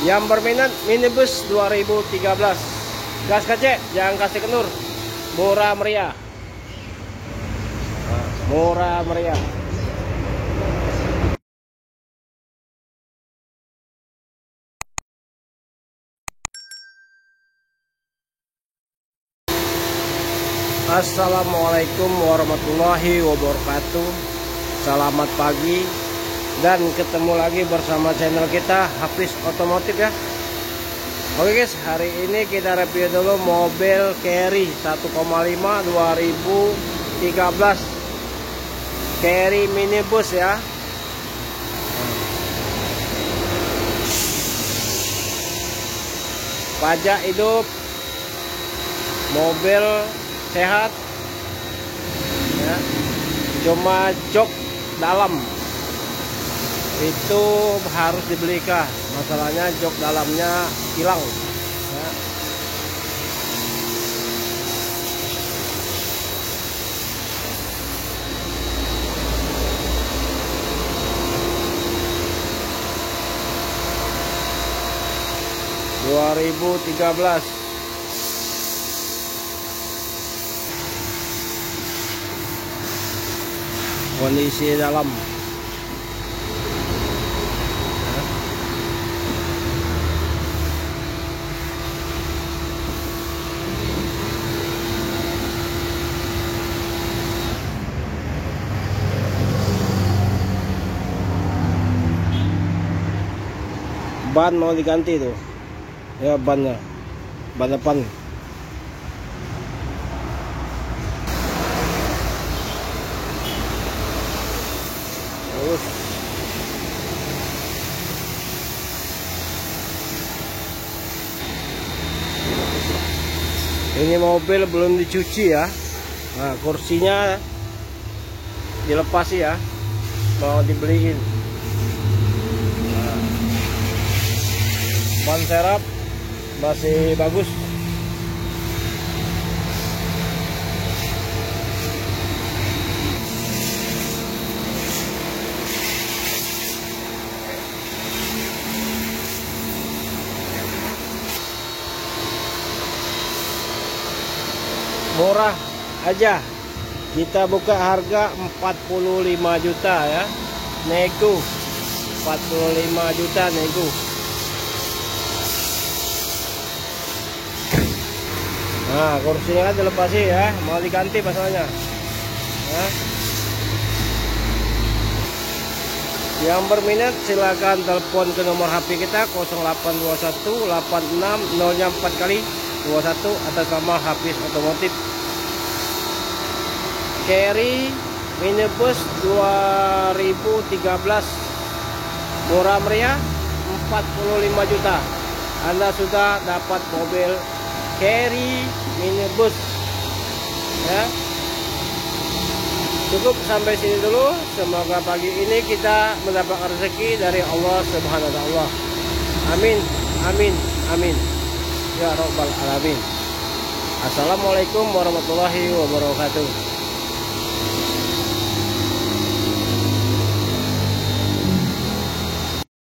Yang berminat minibus 2013. Gas kecek, jangan kasih kenur. Murah meriah. Murah meriah. Assalamualaikum warahmatullahi wabarakatuh. Selamat pagi dan ketemu lagi bersama channel kita Hafiz Otomotif ya. Oke guys, hari ini kita review dulu mobil Carry 1,5 2013 Carry minibus ya. Pajak hidup, mobil sehat ya. Cuma jok dalam itu harus dibelikan, masalahnya jok dalamnya hilang ya. ...2013 kondisi dalam. Ban mau diganti tuh ya, bannya ban depan. Ini mobil belum dicuci ya. Nah, kursinya dilepas ya, mau dibeliin. Nah, ban serep masih bagus. Murah aja, kita buka harga 45 juta ya, nego 45 juta nego. Nah, kursinya kan dilepasi ya, mau diganti masalahnya ya. Yang berminat silakan telepon ke nomor HP kita 0821 86 0-nya 4 kali 21 atas nama Hafiz Otomotif. Carry minibus 2013 murah meriah 45 juta. Anda sudah dapat mobil Carry minibus ya. Cukup sampai sini dulu. Semoga pagi ini kita mendapat rezeki dari Allah Subhanahu wa ta'ala. Amin amin amin ya rabbal alamin. Assalamualaikum warahmatullahi wabarakatuh.